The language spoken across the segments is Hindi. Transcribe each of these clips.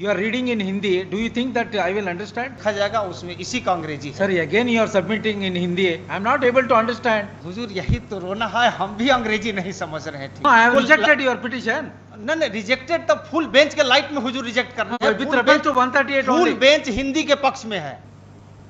You are reading in Hindi. Do you think that I will understand? लिखा जाएगा उसमें इसी का अंग्रेजी है। Sir, again you are submitting in Hindi. I am not able to understand. हुजूर यही तो रोना है, हम भी अंग्रेजी नहीं समझ रहे थे। No, I have rejected your petition. नहीं, रिजेक्टेड तो फुल बेंच के लाइट में हुजूर रिजेक्ट कर रहे हैं। With reference to 138 full only. Bench Hindi के पक्ष में है।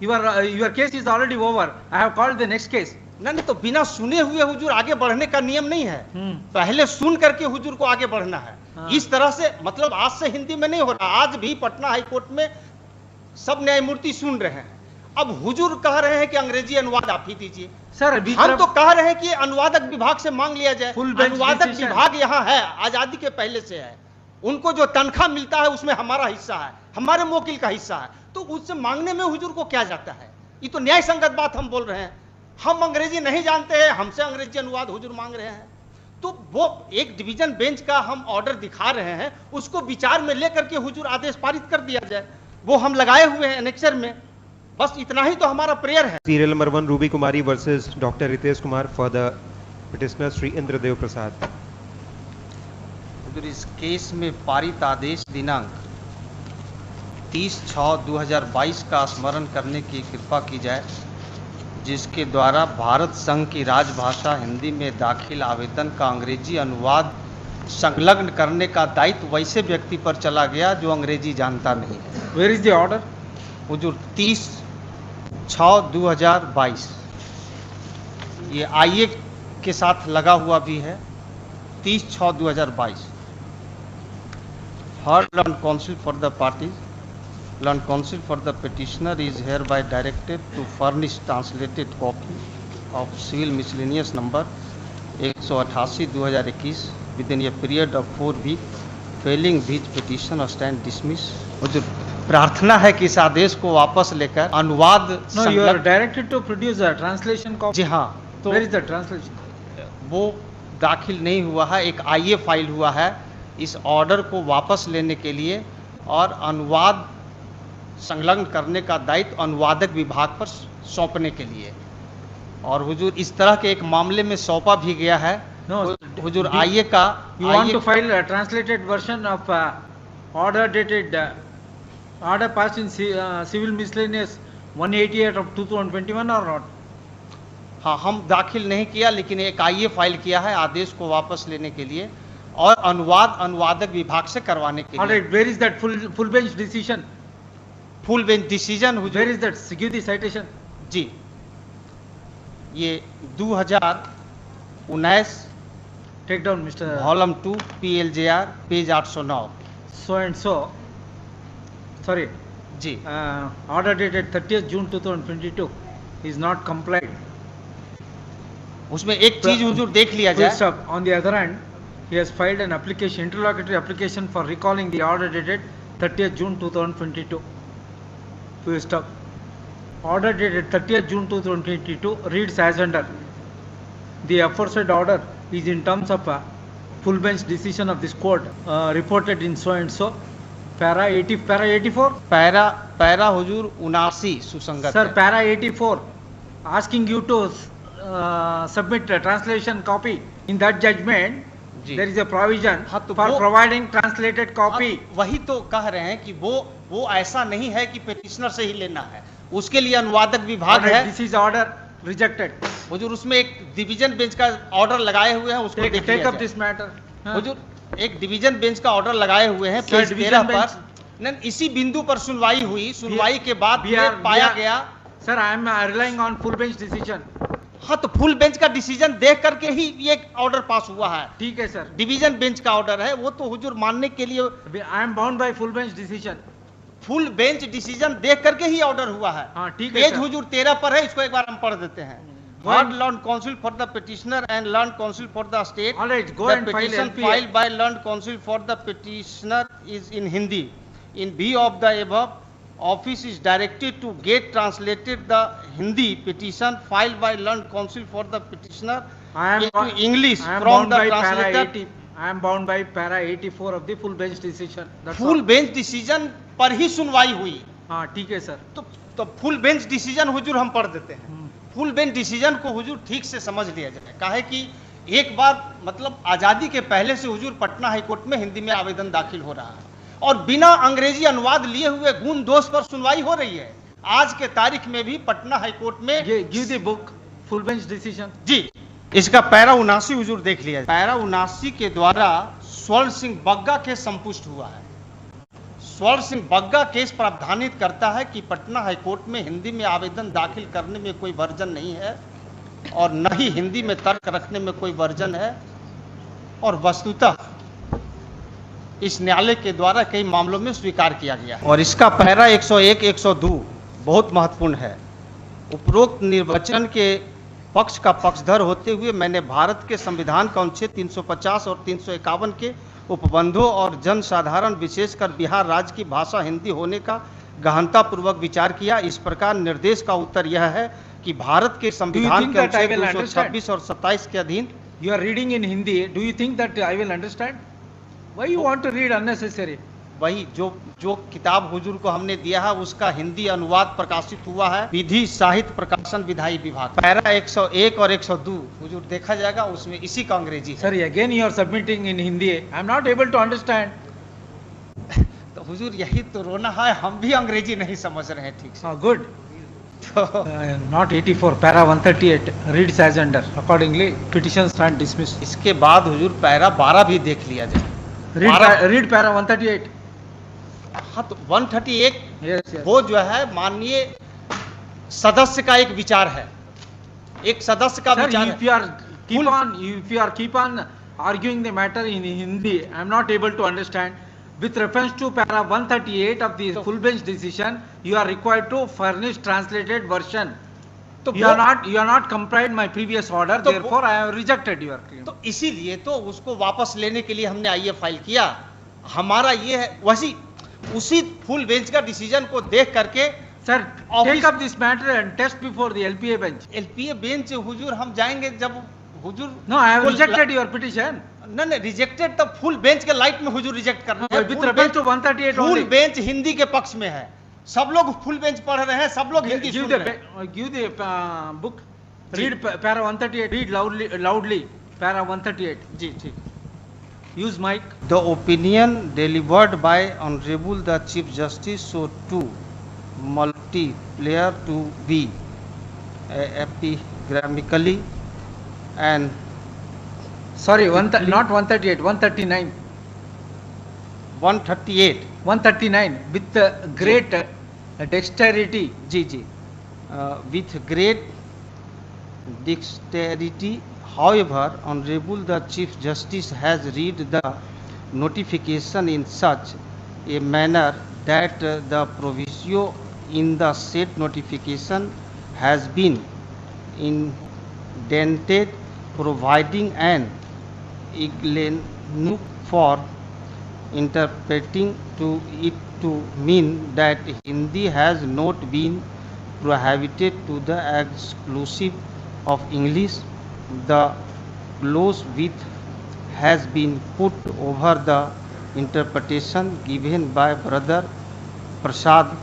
Your case is already over. I have called the next case. नहीं तो बिना सुने हुए हुजूर आगे बढ़ने का नियम नहीं है। पहले सुन करके हुजूर को आगे बढ़ना है। हाँ। इस तरह से मतलब आज से हिंदी में नहीं हो रहा। आज भी पटना हाई कोर्ट में सब न्यायमूर्ति सुन रहे हैं। अब हुजूर कह रहे हैं कि अंग्रेजी अनुवाद आप ही दीजिए। Sir, हम तो कह रहे हैं कि अनुवादक विभाग से मांग लिया जाए। Full bench अनुवादक decision. विभाग यहाँ है, आजादी के पहले से है। उनको जो तनख्वाह मिलता है उसमें हमारा हिस्सा है, हमारे मोकिल का हिस्सा है, तो उससे मांगने में हुजूर को क्या जाता है? ये तो न्याय संगत बात हम बोल रहे हैं। हम अंग्रेजी नहीं जानते हैं, हमसे अंग्रेजी अनुवाद हुजूर मांग रहे हैं। तो वो एक डिवीजन बेंच का हम ऑर्डर दिखा रहे हैं, उसको विचार में लेकर के हुजूर आदेश पारित कर दिया जाए। वो हम लगाए हुए हैं एनेक्सर में। बस इतना ही तो हमारा प्रेयर है। Serial number 1, Ruby Kumari versus Dr. Ritesh Kumar for the petitioner Sri Indradev Prasad. इस केस में पारित आदेश दिनांक 30/6/2022 का स्मरण करने की कृपा की जाए, जिसके द्वारा भारत संघ की राजभाषा हिंदी में दाखिल आवेदन का अंग्रेजी अनुवाद संलग्न करने का दायित्व वैसे व्यक्ति पर चला गया जो अंग्रेजी जानता नहीं है। Where is the order? हुजूर 30/6/2022 ये आईए के साथ लगा हुआ भी है। 30/6/2022 heard on counsel for the parties, learned counsel for the petitioner is hereby directed to furnish translated copy of civil miscellaneous number 188/2021 within a period of 4 weeks, failing which petition or stand dismiss। मुझे प्रार्थना है कि इस आदेश को वापस लेकर अनुवाद No, you are directed to produce a translation copy. जी हाँ, तो Where is the translation? वो दाखिल नहीं हुआ है, एक आईए फाइल हुआ है इस ऑर्डर को वापस लेने के लिए और अनुवाद संलग्न करने का दायित्व अनुवादक विभाग पर सौंपने के लिए। और हुजूर इस तरह के एक मामले में सौंपा भी गया है। No, हुजूर आईए का You want to file a translated version of order dated order passed in civil miscellaneous 188 of 2021 or not? हाँ, हम दाखिल नहीं किया, लेकिन एक आईए फाइल किया है आदेश को वापस लेने के लिए और अनुवाद अनुवादक विभाग से करवाने के All लिए। right, where is that full bench decision? Full bench decision Where हुजूर is that? Give the citation. जी, ये 2019 Take down, Mr. Volume 2 PLJR page 809। So and so. Sorry. जी, Order dated 30th June 2022 is not complied. उसमें एक चीज हुजूर देख लिया Full जाए। stop. On the other hand, he has filed an application, interlocutory application for recalling the order dated 30th June 2022. Full stop. Order dated 30th June 2022 reads as under. The aforesaid order is in terms of a full bench decision of this court reported in so and so. Para 84. Para हुजूर 79 सुसंगत Sir, है। para 84 asking you to submit a translation copy. In that judgment, ji. there is a provision हाँ, तो for वो- providing translated copy. अब वही तो कह रहे हैं कि वो ऐसा नहीं है कि पेटिशनर से ही लेना है, उसके लिए अनुवादक विभाग Alright, है। this is order rejected. हुजूर उसमें एक डिवीजन बेंच का ऑर्डर लगाए हुए हैं, उसको देख Take लिया up जाए। this matter. हाँ। हुजूर एक डिवीजन बेंच का ऑर्डर लगाए हुए हैं Sir, पेज division 13 bench- पर। नहीं, इसी बिंदु पर सुनवाई हुई, सुनवाई के बाद We ये are- पाया we are- गया। Sir, I am relying on full bench decision. हाँ, तो फुल बेंच का डिसीजन देख करके ही ये ऑर्डर पास हुआ है। ठीक है सर. डिवीजन बेंच का ऑर्डर है, वो तो हुजूर मानने के लिए I am bound by full bench decision. Full bench decision देख करके ही ऑर्डर हुआ है। हाँ, ठीक है पेज सर. हुजूर 13 पर है, इसको एक बार हम पढ़ देते हैं। Go Heard and- learned counsel for the petitioner and learned counsel for the state. All right, go The and file petition LPA. filed by learned counsel for the petitioner is in Hindi. In view of the above, office is directed to get translated the Hindi petition filed by learned counsel for the petitioner I am into English I am from bound the by para translator. 80. I am bound by para 84 of the full bench decision. That's full all. Bench decision पर ही सुनवाई हुई। हाँ, ठीक है सर. तो फुल बेंच डिसीजन हुजूर हम पढ़ देते हैं। फुल बेंच डिसीजन को हुजूर ठीक से समझ लिया जाए। काहे कि एक बार मतलब आज़ादी के पहले से हुजूर पटना हाई कोर्ट में हिंदी में आवेदन दाखिल हो रहा है। और बिना अंग्रेजी अनुवाद लिए हुए गुण दोष पर सुनवाई हो रही है। आज के तारीख में भी पटना हाईकोर्ट में give the book full bench decision. जी, इसका पैरा 79 हुजूर देख लिया। पैरा 79 के द्वारा स्वर्ण सिंह बग्गा केस संपुष्ट हुआ है। स्वर्ण सिंह बग्गा केस प्रावधानित करता है कि पटना हाईकोर्ट में हिंदी में आवेदन दाखिल करने में कोई वर्जन नहीं है और न ही हिंदी में तर्क रखने में कोई वर्जन है, और वस्तुतः इस न्यायालय के द्वारा कई मामलों में स्वीकार किया गया है। और इसका पैरा 101, 102 बहुत महत्वपूर्ण है। उपरोक्त निर्वचन के पक्ष का पक्षधर होते हुए मैंने भारत के संविधान का अनुच्छेद 350 और 351 के उपबंधों और जनसाधारण विशेषकर बिहार राज्य की भाषा हिंदी होने का गहनतापूर्वक विचार किया। इस प्रकार निर्देश का उत्तर यह है कि भारत के संविधान के अनुच्छेद 226 और 27 के अधीन। You are reading in Hindi. Do you think that I will understand? Why you want to read unnecessary? वही जो किताब हुजूर को हमने दिया है उसका हिंदी अनुवाद प्रकाशित हुआ है विधि साहित्य प्रकाशन विधायी विभाग। पैरा 101 और 102 हुजूर देखा जाएगा, उसमें इसी का अंग्रेजी है। Sorry, again you are submitting in Hindi. I am not able to understand. तो हुजूर यही तो रोना है, हम भी अंग्रेजी नहीं समझ रहे हैं ठीक से। Good. Not 84, para 138 reads as under. Accordingly, petition stand dismissed. इसके बाद हुजूर पैरा 12 भी देख लिया जाए। Read para 138. हाँ, तो 138 Yes, yes. वो जो है माननीय सदस्य का एक विचार है, एक सदस्य का Sir, विचार if you are keep on arguing the matter in Hindi, I am not able to understand. With reference to para 138 of the full bench decision, you are required to furnish translated version. तो You are not complied my previous order, तो therefore I have rejected your claim. तो इसीलिए तो उसको वापस लेने के लिए हमने आईए फाइल किया। हमारा ये है वैसी उसी फुल बेंच का डिसीजन को देख करके Sir, Office- take up this matter and test before the LPA bench. LPA bench हुजूर हम जाएंगे जब हुजूर No, I have full- rejected your petition. नहीं रिजेक्टेड, तब फुल बेंच के लाइट में हुजूर रिजेक्ट करना है। With reference to 138 full only. Bench Hindi के पक्ष में है, सब लोग फुल बेंच पढ़ रहे हैं, सब लोग हिंदी सुन रहे हैं। Give the book. Read para 138. Read loudly. Para 138. जी ठीक। Use mic. The opinion delivered by Honorable the Chief Justice so too multiplayer to be epigrammatically and Sorry, not 138. 139. 138 139 with great dexterity. Ji ji with great dexterity. However, Honorable the Chief Justice has read the notification in such a manner that the proviso in the said notification has been indented, providing an ignoble for interpreting to it to mean that Hindi has not been prohibited to the exclusive of English. The clause with has been put over the interpretation given by Brother Prasad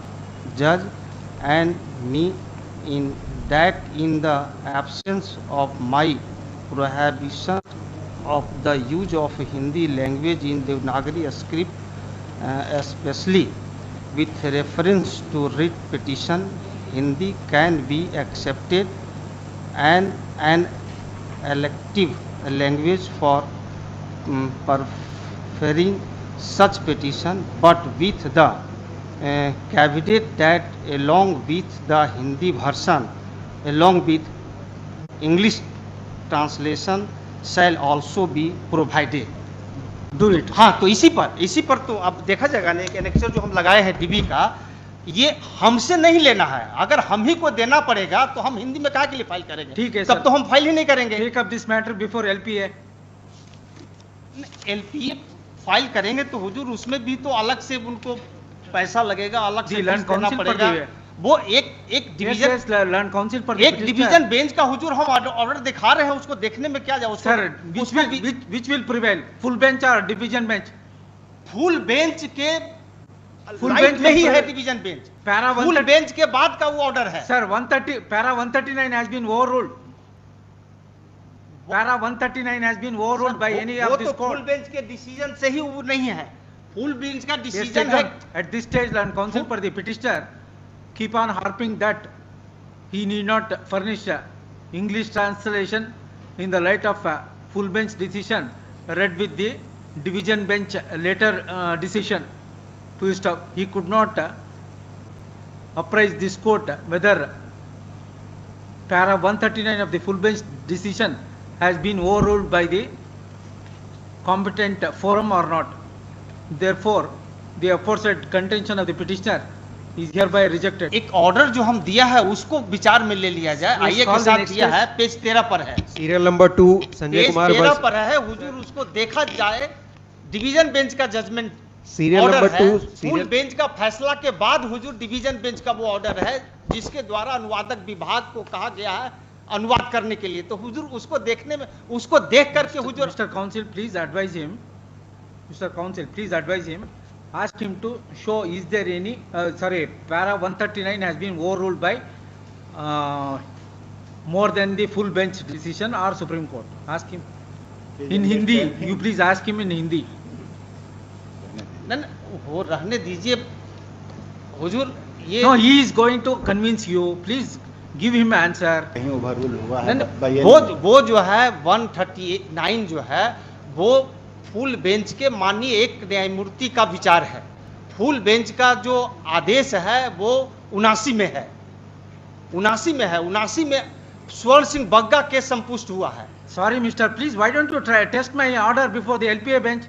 Judge and me in that in the absence of my prohibition of the use of Hindi language in Devanagari script, especially with reference to writ petition, Hindi can be accepted and an elective language for preferring such petition, but with the caveat that along with the Hindi version, along with English translation shall also be provided. Do it. हाँ, तो इसी पर तो अब देखा जाएगा ना, एक एनेक्सर जो हम लगाए हैं डीबी का, ये हमसे नहीं लेना है। अगर हम ही को देना पड़ेगा तो हम हिंदी में काहे के लिए फाइल करेंगे? ठीक है तब सर। तो हम फाइल ही नहीं करेंगे। Take up this matter before LPA. LPA file करेंगे तो हुजूर उसमें भी तो अलग से उनको पैसा लगेगा, अलग से जी, लैंड देना काउंसिल पर पड़ेगा। भी है। वो एक डिवीजन Yes, लैंड काउंसिल पर एक डिवीजन बेंच का हुजूर हम ऑर्डर दिखा रहे हैं, उसको देखने में क्या जाए? Sir, which will prevail, full bench or division bench? Full bench के फुल लाइट बेंच में ही में है division bench. Para full 130 bench के बाद का वो ऑर्डर है। Sir, 139 has been overruled. Para 139 has been overruled by any वो of this तो फुल court. बेंच के डिसीजन से ही वो नहीं है। फुल बेंच का Yes, डिसीजन take है। down. At this stage, land counsel for the petitioner keep on harping that he need not furnish English translation in the light of full bench decision read with the division bench later decision to stop. He could not apprise this court whether para 139 of the full bench decision has been overruled by the competent forum or not. Therefore, the aforesaid contention of the petitioner is hereby rejected. एक ऑर्डर जो हम दिया है उसको विचार में ले लिया जाए। Yes, आइए call के the साथ next दिया case. है, पेज 13 पर है। Serial number 2, Sanjay page Kumar 13 versus पर है, हुजूर उसको देखा जाए। डिवीजन बेंच का जजमेंट Serial ऑर्डर number है। 2, फुल serial बेंच का फैसला के बाद हुजूर डिवीजन बेंच का वो ऑर्डर है जिसके द्वारा अनुवादक विभाग को कहा गया है अनुवाद करने के लिए। तो हुजूर उसको देखने में, उसको देख करके हुजूर Mr. Counsel, please advise him. Mr. Counsel, please advise him. Ask him to show is there any para 139 has been overruled by more than the full bench decision or Supreme Court. Ask him in Hindi. You please ask him in Hindi. न वो रहने दीजिए हुजूर। ये No, he is going to convince you. Please give him answer. कहीं ओवररूल हुआ है न, by any- वो जो है 139 जो है वो फुल बेंच के माननीय एक न्यायमूर्ति का विचार है। फुल बेंच का जो आदेश है वो 79 में है, 79 में स्वर्ण सिंह बग्गा केस संपुष्ट हुआ है। Sorry, Mister. Please, why don't you try test my order before the LPA bench?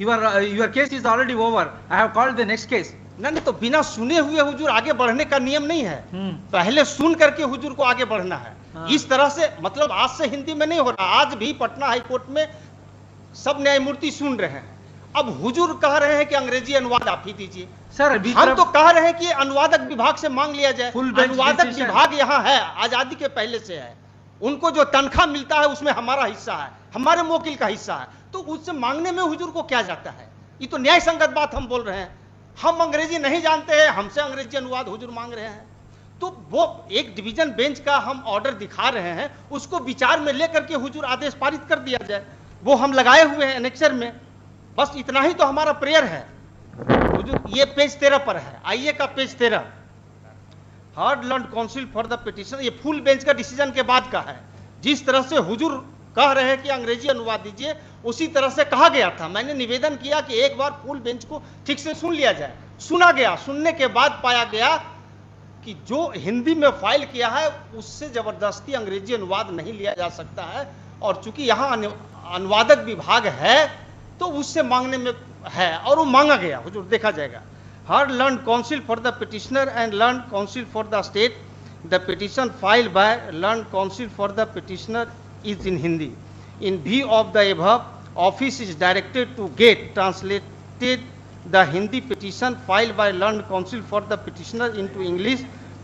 Your case is already over. I have called the next case. नहीं तो बिना सुने हुए हुजूर आगे बढ़ने का नियम नहीं है। Hmm. पहले सुन करके हुजूर को आगे बढ़ना है। हाँ। इस तरह से मतलब आज से हिंदी में नहीं हो रहा। आज भी पटना हाई कोर्ट में सब न्यायमूर्ति सुन रहे हैं। अब हुजूर कह रहे हैं कि अंग्रेजी अनुवाद आप ही दीजिए। Sir, अभी हम तरफ- तो कह रहे हैं कि अनुवादक विभाग से मांग लिया जाए। Full bench अनुवादक decision. विभाग यहाँ है, आजादी के पहले से है। उनको जो तनख्वाह मिलता है उसमें हमारा हिस्सा है, हमारे मोकिल का हिस्सा है। तो उससे मांगने में हुजूर को क्या जाता है? ये तो न्याय संगत बात हम बोल रहे हैं। हम अंग्रेजी नहीं जानते हैं, हमसे अंग्रेजी अनुवाद हुजूर मांग रहे हैं। तो वो एक डिवीजन बेंच का हम ऑर्डर दिखा रहे हैं, उसको विचार में लेकर के हुजूर आदेश पारित कर दिया जाए। वो हम लगाए हुए हैं एनेक्सर में। बस इतना ही तो हमारा प्रेयर है हुजूर। ये पेज 13 पर है, आइए का page 13। Hard learn counsel for the petition, ये फुल बेंच का डिसीजन के बाद का है। जिस तरह से हुजूर कह रहे हैं कि अंग्रेजी अनुवाद दीजिए, उसी तरह से कहा गया था। मैंने निवेदन किया कि एक बार फुल बेंच को ठीक से सुन लिया जाए। सुना गया, सुनने के बाद पाया गया कि जो हिंदी में फाइल किया है उससे जबरदस्ती अंग्रेजी अनुवाद नहीं लिया जा सकता है। और चूंकि यहाँ अनुवादक विभाग है तो उससे मांगने में है और वो मांगा गया। हुजूर देखा जाएगा। हर learn counsel for the petitioner and learn counsel for the state, the petition filed by learn counsel for the petitioner is in Hindi. In view of the above, office is directed to get translated the Hindi petition filed by learned counsel for the petitioner into English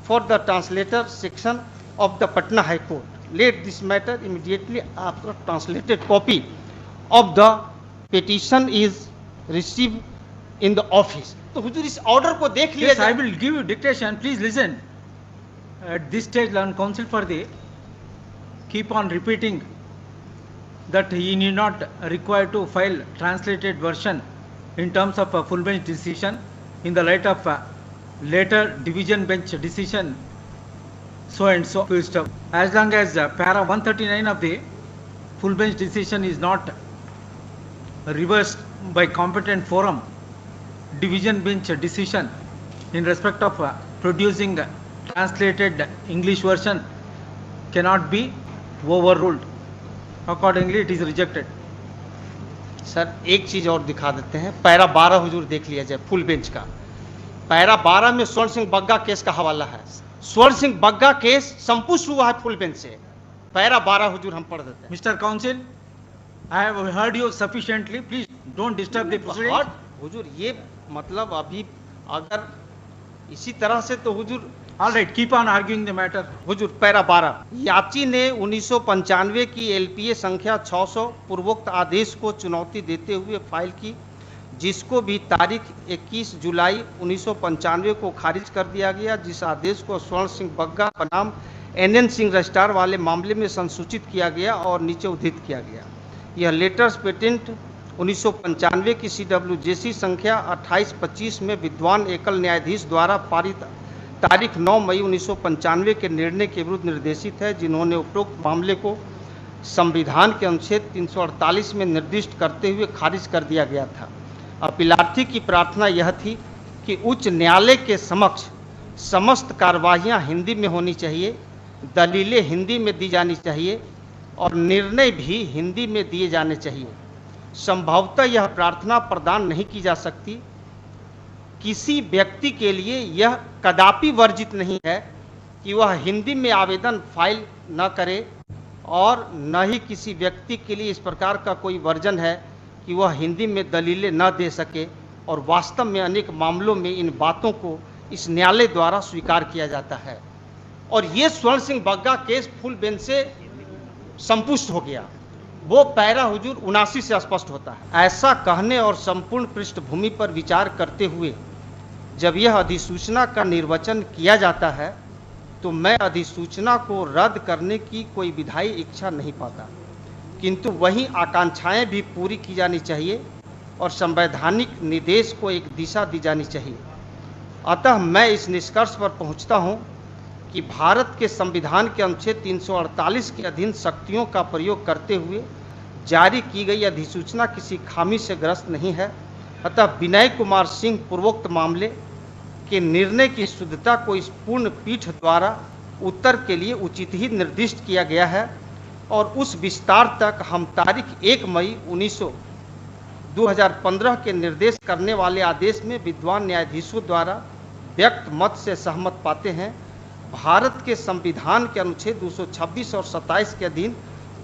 for the translator section of the Patna High Court. Let this matter immediately after translated copy of the petition is received in the office. तो हुजूर इस ऑर्डर को देख लिया Yes, I जाए। will give you dictation. Please listen. At this stage, learn counsel for the keep on repeating that he need not require to file translated version in terms of a full bench decision in the light of later division bench decision so and so full stop. As long as para 139 of the full bench decision is not reversed by competent forum, division bench decision in respect of producing translated English version cannot be overruled. Accordingly, it is rejected. Sir एक चीज और दिखा देते हैं। पैरा 12 हुजूर देख लिया जाए फुल बेंच का। पैरा 12 में स्वर्ण सिंह बग्गा केस का हवाला है। स्वर्ण सिंह बग्गा केस संपुष्ट हुआ है फुल बेंच से। पैरा 12 हुजूर हम पढ़ देते हैं। Mr. Counsel, I have heard you sufficiently. Please don't disturb the proceedings. हट, हुजूर ये मतलब अभी अगर इसी तरह से तो हुजूर All right, keep on arguing the matter. Hazur para 12 याची ने 1995 की एलपीए संख्या 600 पूर्वोक्त आदेश को चुनौती देते हुए फाइल की, जिसको भी तारीख 21 जुलाई 1995 को खारिज कर दिया गया, जिस आदेश को स्वर्ण सिंह बग्गा बनाम NN सिंह रजिस्ट्रार वाले मामले में संसूचित किया गया और नीचे उद्धृत किया गया। यह लेटर्स पेटेंट 1995 की CWJC संख्या 2825 में विद्वान एकल न्यायाधीश द्वारा पारित तारीख 9 मई 1995 के निर्णय के विरुद्ध निर्देशित है, जिन्होंने उपरोक्त मामले को संविधान के अनुच्छेद 348 में निर्दिष्ट करते हुए खारिज कर दिया गया था। अपीलार्थी की प्रार्थना यह थी कि उच्च न्यायालय के समक्ष समस्त कार्यवाहियां हिंदी में होनी चाहिए, दलीलें हिंदी में दी जानी चाहिए और निर्णय भी हिंदी में दिए जाने चाहिए। संभवतः यह प्रार्थना प्रदान नहीं की जा सकती। किसी व्यक्ति के लिए यह कदापि वर्जित नहीं है कि वह हिंदी में आवेदन फाइल न करे और न ही किसी व्यक्ति के लिए इस प्रकार का कोई वर्जन है कि वह हिंदी में दलीलें न दे सके, और वास्तव में अनेक मामलों में इन बातों को इस न्यायालय द्वारा स्वीकार किया जाता है। और ये स्वर्ण Singh Bagga case full bench से संपुष्ट हो गया। वो पैरा हुजूर 79 से स्पष्ट होता है। ऐसा कहने और संपूर्ण पृष्ठभूमि पर विचार करते हुए जब यह अधिसूचना का निर्वचन किया जाता है तो मैं अधिसूचना को रद्द करने की कोई विधायी इच्छा नहीं पाता, किंतु वहीं आकांक्षाएं भी पूरी की जानी चाहिए और संवैधानिक निर्देश को एक दिशा दी जानी चाहिए। अतः मैं इस निष्कर्ष पर पहुंचता हूं कि भारत के संविधान के अनुच्छेद 348 के अधीन शक्तियों का प्रयोग करते हुए जारी की गई अधिसूचना किसी खामी से ग्रस्त नहीं है। अतः विनय कुमार सिंह पूर्वोक्त मामले के निर्णय की शुद्धता को इस पूर्ण पीठ द्वारा उत्तर के लिए उचित ही निर्दिष्ट किया गया है और उस विस्तार तक हम तारीख 1 मई 2015 के निर्देश करने वाले आदेश में विद्वान न्यायाधीशों द्वारा व्यक्त मत से सहमत पाते हैं। भारत के संविधान के अनुच्छेद 226 और 27 के अधीन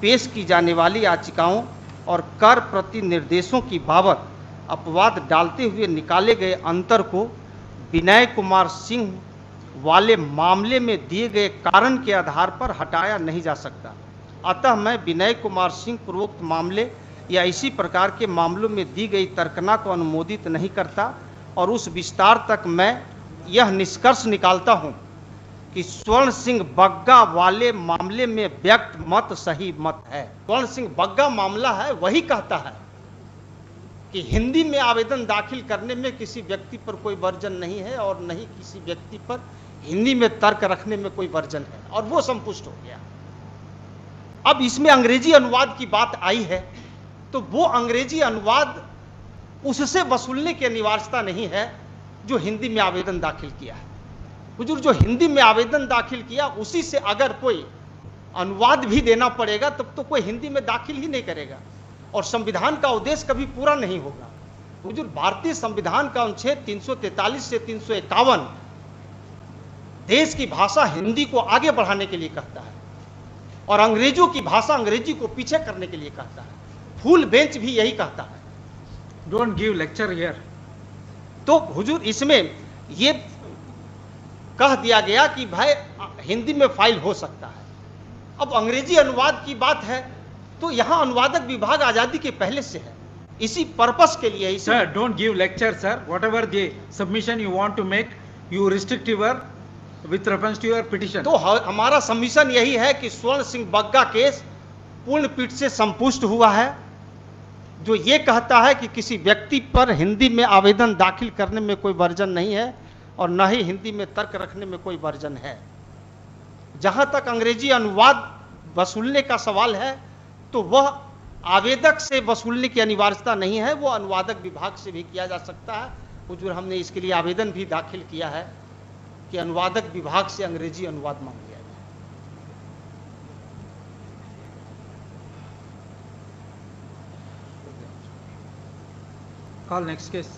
पेश की जाने वाली याचिकाओं और कर प्रति निर्देशों की बाबत अपवाद डालते हुए निकाले गए अंतर को विनय कुमार सिंह वाले मामले में दिए गए कारण के आधार पर हटाया नहीं जा सकता। अतः मैं विनय कुमार सिंह पूर्वोक्त मामले या इसी प्रकार के मामलों में दी गई तर्कना को अनुमोदित नहीं करता और उस विस्तार तक मैं यह निष्कर्ष निकालता हूं कि स्वर्ण सिंह बग्गा वाले मामले में व्यक्त मत सही मत है। स्वर्ण सिंह बग्गा मामला है वही कहता है कि हिंदी में आवेदन दाखिल करने में किसी व्यक्ति पर कोई वर्जन नहीं है और न ही किसी व्यक्ति पर हिंदी में तर्क रखने में कोई वर्जन है, और वो संपुष्ट हो गया। अब इसमें अंग्रेजी अनुवाद की बात आई है तो वो अंग्रेजी अनुवाद उससे वसूलने की अनिवार्यता नहीं है जो हिंदी में आवेदन दाखिल किया है। हुजूर जो हिंदी में आवेदन दाखिल किया उसी से अगर कोई अनुवाद भी देना पड़ेगा तब तो कोई हिंदी में दाखिल ही नहीं करेगा और संविधान का उद्देश्य कभी पूरा नहीं होगा। हुजूर भारतीय संविधान का अनुच्छेद 343 से 351 देश की भाषा हिंदी को आगे बढ़ाने के लिए कहता है और अंग्रेजों की भाषा अंग्रेजी को पीछे करने के लिए कहता है। फुल बेंच भी यही कहता है। Don't give lecture here. तो हुजूर इसमें ये कह दिया गया कि भाई हिंदी में फाइल हो सकता है। अब अंग्रेजी अनुवाद की बात है तो यहाँ अनुवादक विभाग आजादी के पहले से है, इसी पर्पस के लिए। Sir, don't give lecture, sir. Whatever the submission you want to make, you restrict your with reference to your petition. तो हमारा सबमिशन यही है कि स्वर्ण सिंह बग्गा केस पूर्ण पीठ से संपुष्ट हुआ है, जो ये कहता है कि किसी व्यक्ति पर हिंदी में आवेदन दाखिल करने में कोई वर्जन नहीं है और न ही हिंदी में तर्क रखने में कोई वर्जन है। जहां तक अंग्रेजी अनुवाद वसूलने का सवाल है तो वह आवेदक से वसूलने की अनिवार्यता नहीं है, वो अनुवादक विभाग से भी किया जा सकता है। हुजूर हमने इसके लिए आवेदन भी दाखिल किया है कि अनुवादक विभाग से अंग्रेजी अनुवाद मांग लिया जाए। Call next case.